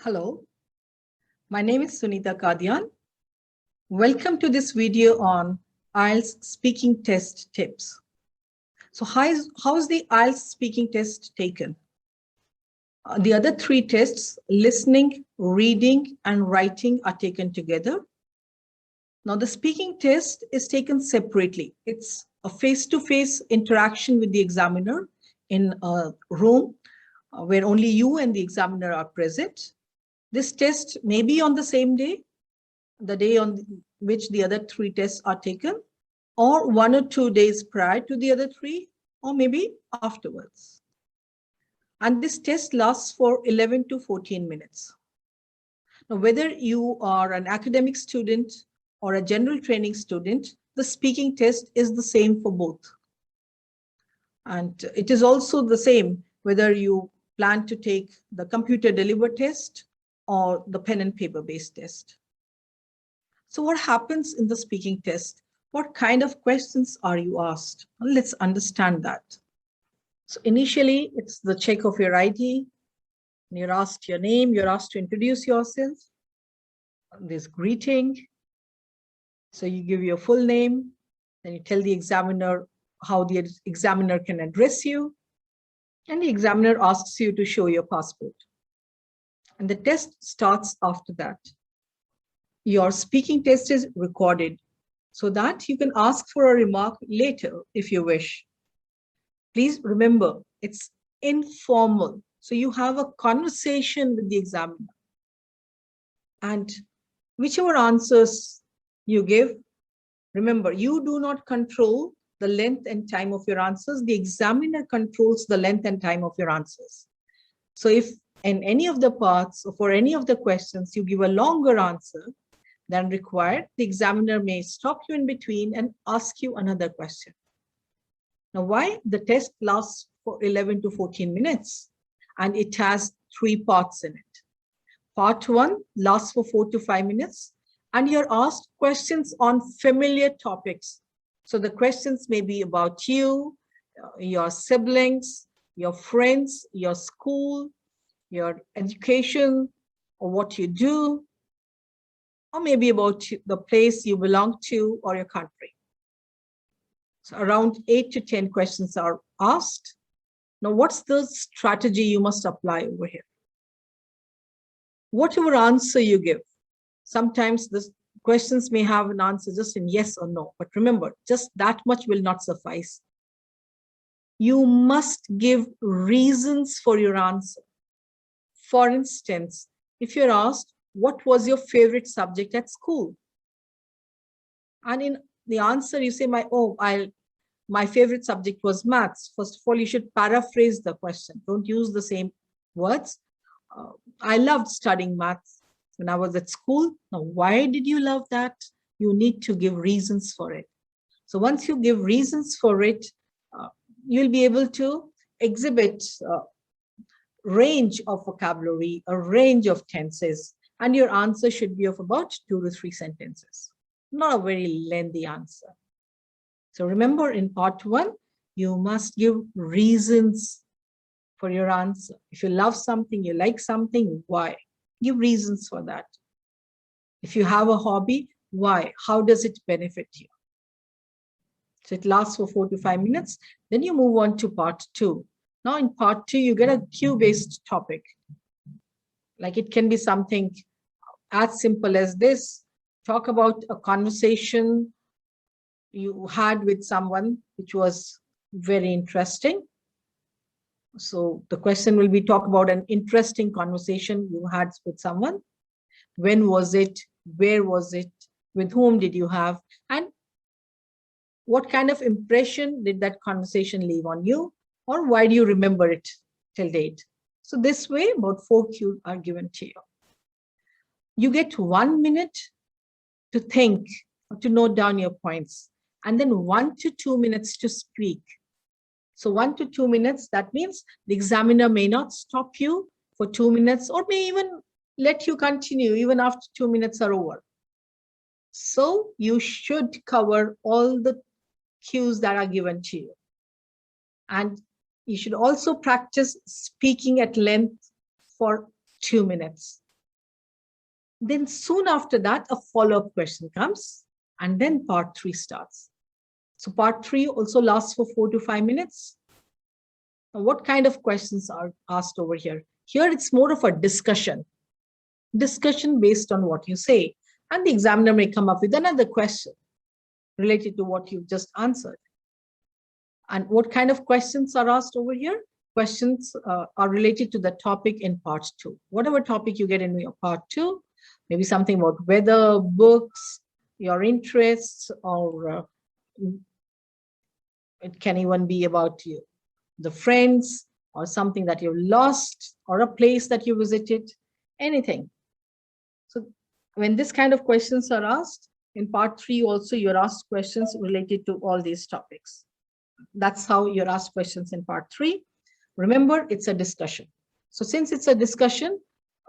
Hello, my name is Sunita Kadian. Welcome to this video on IELTS speaking test tips. So how is the IELTS speaking test taken? The other three tests, listening, reading, and writing, are taken together. Now the speaking test is taken separately. It's a face-to-face interaction with the examiner in a room where only you and the examiner are present. This test may be on the same day, the day on which the other three tests are taken, or 1 or 2 days prior to the other three, or maybe afterwards. And this test lasts for 11 to 14 minutes. Now, whether you are an academic student or a general training student, the speaking test is the same for both. And it is also the same whether you plan to take the computer delivered test or the pen and paper based test. So what happens in the speaking test? What kind of questions are you asked? Well, let's understand that. So initially, it's the check of your ID. You're asked your name. You're asked to introduce yourself. There's greeting. So you give your full name. Then you tell the examiner how the examiner can address you. And the examiner asks you to show your passport. And the test starts after that. Your speaking test is recorded so that you can ask for a remark later if you wish. Please remember, it's informal. So you have a conversation with the examiner. And whichever answers you give, remember, you do not control the length and time of your answers. The examiner controls the length and time of your answers. So if in any of the parts or for any of the questions you give a longer answer than required, the examiner may stop you in between and ask you another question. Now, why? The test lasts for 11 to 14 minutes and it has 3 parts in it. Part 1 lasts for 4 to 5 minutes and you're asked questions on familiar topics. So the questions may be about you, your siblings, your friends, your school, your education, or what you do, or maybe about the place you belong to or your country. So around 8 to 10 questions are asked. Now, what's the strategy you must apply over here? Whatever answer you give, sometimes the questions may have an answer just in yes or no, but remember, just that much will not suffice. You must give reasons for your answer. For instance, if you're asked, what was your favorite subject at school? And in the answer, you say, my favorite subject was maths. First of all, you should paraphrase the question. Don't use the same words. I loved studying maths when I was at school. Now, why did you love that? You need to give reasons for it. So once you give reasons for it, you'll be able to exhibit range of vocabulary, a range of tenses, and your answer should be of about 2 to 3 sentences, not a very lengthy answer. So remember, in part 1, you must give reasons for your answer. If you love something, you like something, why? Give reasons for that. If you have a hobby, why? How does it benefit you? So it lasts for 4 to 5 minutes. Then you move on to part 2. Now in part 2, you get a cue-based topic. Like it can be something as simple as this. Talk about a conversation you had with someone which was very interesting. So the question will be, talk about an interesting conversation you had with someone. When was it? Where was it? With whom did you have? And what kind of impression did that conversation leave on you? Or why do you remember it till date? So this way, about 4 cues are given to you. You get 1 minute to think, or to note down your points, and then 1 to 2 minutes to speak. So 1 to 2 minutes, that means the examiner may not stop you for 2 minutes or may even let you continue even after 2 minutes are over. So you should cover all the cues that are given to you. And you should also practice speaking at length for 2 minutes. Then soon after that, a follow-up question comes, and then part 3 starts. So part 3 also lasts for 4 to 5 minutes. Now, what kind of questions are asked over here? Here it's more of a discussion based on what you say. And the examiner may come up with another question related to what you've just answered. And what kind of questions are asked over here? Questions are related to the topic in part 2. Whatever topic you get in your part 2, maybe something about weather, books, your interests, or it can even be about you, the friends, or something that you lost, or a place that you visited, anything. So when this kind of questions are asked, in part 3 also you're asked questions related to all these topics. That's how you're asked questions in part 3. Remember, it's a discussion. So since it's a discussion,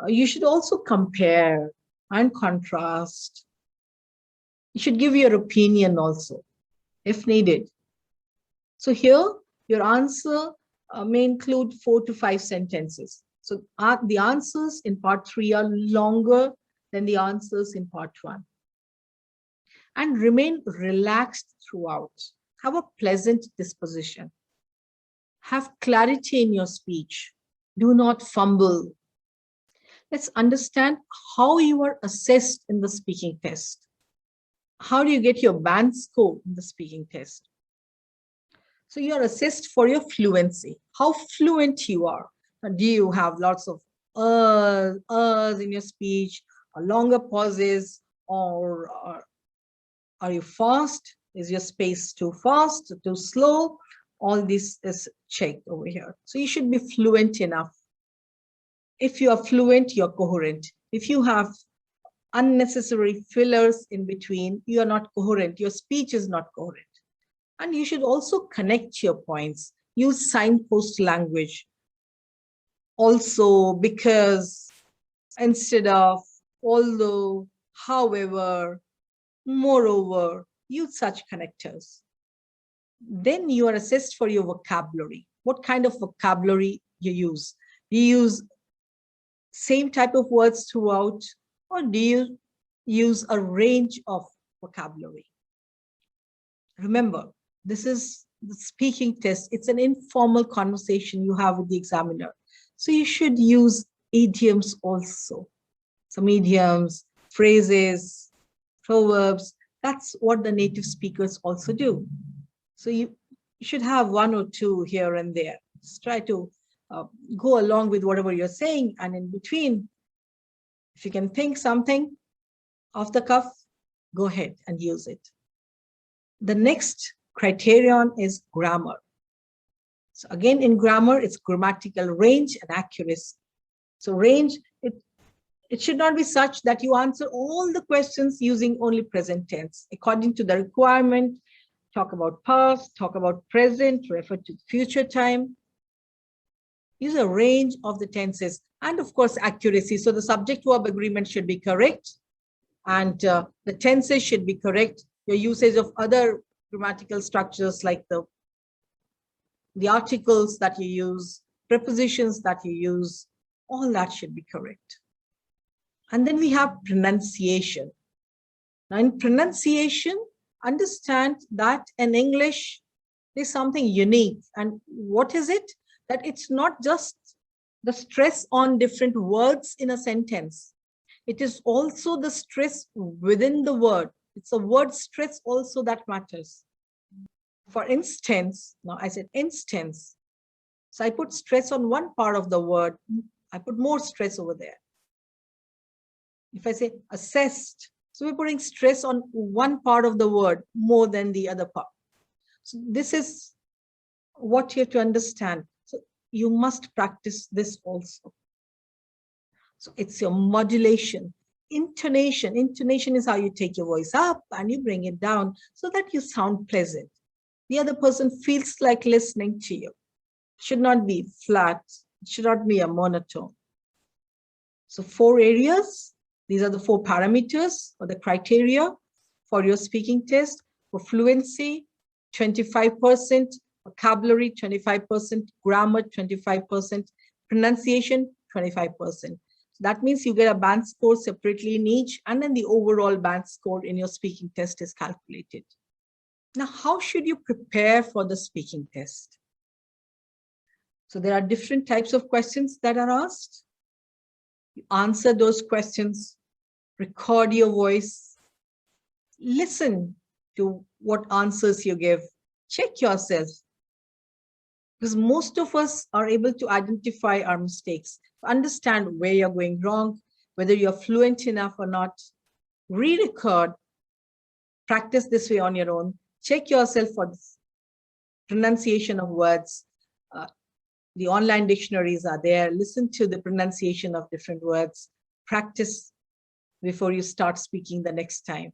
you should also compare and contrast. You should give your opinion also, if needed. So here, your answer may include 4 to 5 sentences. So the answers in part 3 are longer than the answers in part 1. And remain relaxed throughout. Have a pleasant disposition. Have clarity in your speech. Do not fumble. Let's understand how you are assessed in the speaking test. How do you get your band score in the speaking test? So you are assessed for your fluency, how fluent you are. Do you have lots of in your speech, or longer pauses, or are you fast? Is your space too fast, too slow? All this is checked over here. So you should be fluent enough. If you are fluent, you're coherent. If you have unnecessary fillers in between, you are not coherent. Your speech is not coherent. And you should also connect your points. Use signpost language. Also, because, instead of, although, however, moreover, use such connectors. Then you are assessed for your vocabulary. What kind of vocabulary you use? Do you use same type of words throughout, or do you use a range of vocabulary? Remember, this is the speaking test. It's an informal conversation you have with the examiner. So you should use idioms also. Some idioms, phrases, proverbs. That's what the native speakers also do. So you should have 1 or 2 here and there. Just try to go along with whatever you're saying. And in between, if you can think something off the cuff, go ahead and use it. The next criterion is grammar. So again, in grammar, it's grammatical range and accuracy. So range, it should not be such that you answer all the questions using only present tense. According to the requirement, talk about past, talk about present, refer to future time. Use a range of the tenses, and of course, accuracy. So the subject-verb agreement should be correct, and the tenses should be correct. Your usage of other grammatical structures like the articles that you use, prepositions that you use, all that should be correct. And then we have pronunciation. Now in pronunciation, understand that in English, there's something unique. And what is it? That it's not just the stress on different words in a sentence. It is also the stress within the word. It's a word stress also that matters. For instance, now I said instance. So I put stress on one part of the word. I put more stress over there. If I say assessed, so we're putting stress on one part of the word more than the other part. So this is what you have to understand. So you must practice this also. So it's your modulation. Intonation. Intonation is how you take your voice up and you bring it down so that you sound pleasant. The other person feels like listening to you. It should not be flat. It should not be a monotone. So 4 areas. These are the 4 parameters or the criteria for your speaking test. For fluency, 25%, vocabulary, 25%, grammar, 25%, pronunciation, 25%. That means you get a band score separately in each, and then the overall band score in your speaking test is calculated. Now, how should you prepare for the speaking test? So there are different types of questions that are asked. You answer those questions, record your voice, listen to what answers you give, check yourself. Because most of us are able to identify our mistakes, understand where you're going wrong, whether you're fluent enough or not. Re-record, practice this way on your own, check yourself for pronunciation of words. The online dictionaries are there. Listen to the pronunciation of different words. Practice before you start speaking the next time.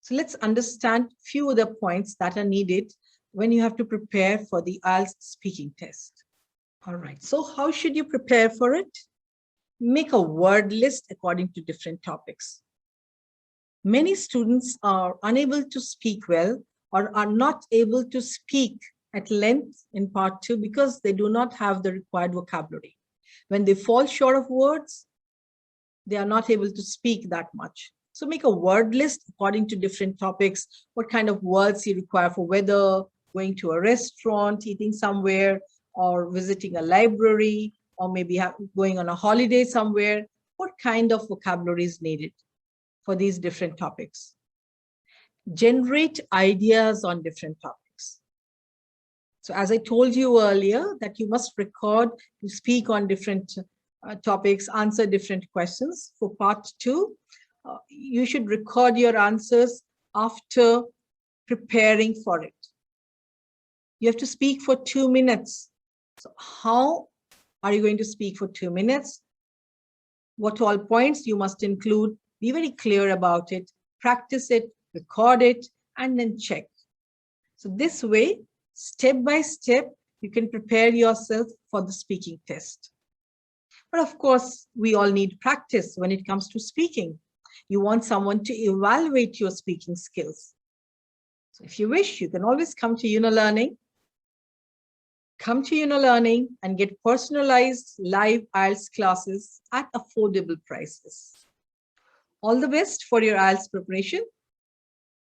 So let's understand a few of the points that are needed when you have to prepare for the IELTS speaking test. All right, so how should you prepare for it? Make a word list according to different topics. Many students are unable to speak well or are not able to speak at length in part 2 because they do not have the required vocabulary. When they fall short of words, they are not able to speak that much. So make a word list according to different topics, what kind of words you require for weather, going to a restaurant, eating somewhere, or visiting a library, or maybe going on a holiday somewhere. What kind of vocabulary is needed for these different topics? Generate ideas on different topics. So as I told you earlier, that you must record, you speak on different topics, answer different questions. For part 2, you should record your answers after preparing for it. You have to speak for 2 minutes. So how are you going to speak for 2 minutes? What all points you must include? Be very clear about it. Practice it, record it, and then check. So this way, step by step, you can prepare yourself for the speaking test. But of course, we all need practice when it comes to speaking. You want someone to evaluate your speaking skills. So if you wish, you can always come to Yuno Learning. Come to Yuno Learning and get personalized live IELTS classes at affordable prices. All the best for your IELTS preparation.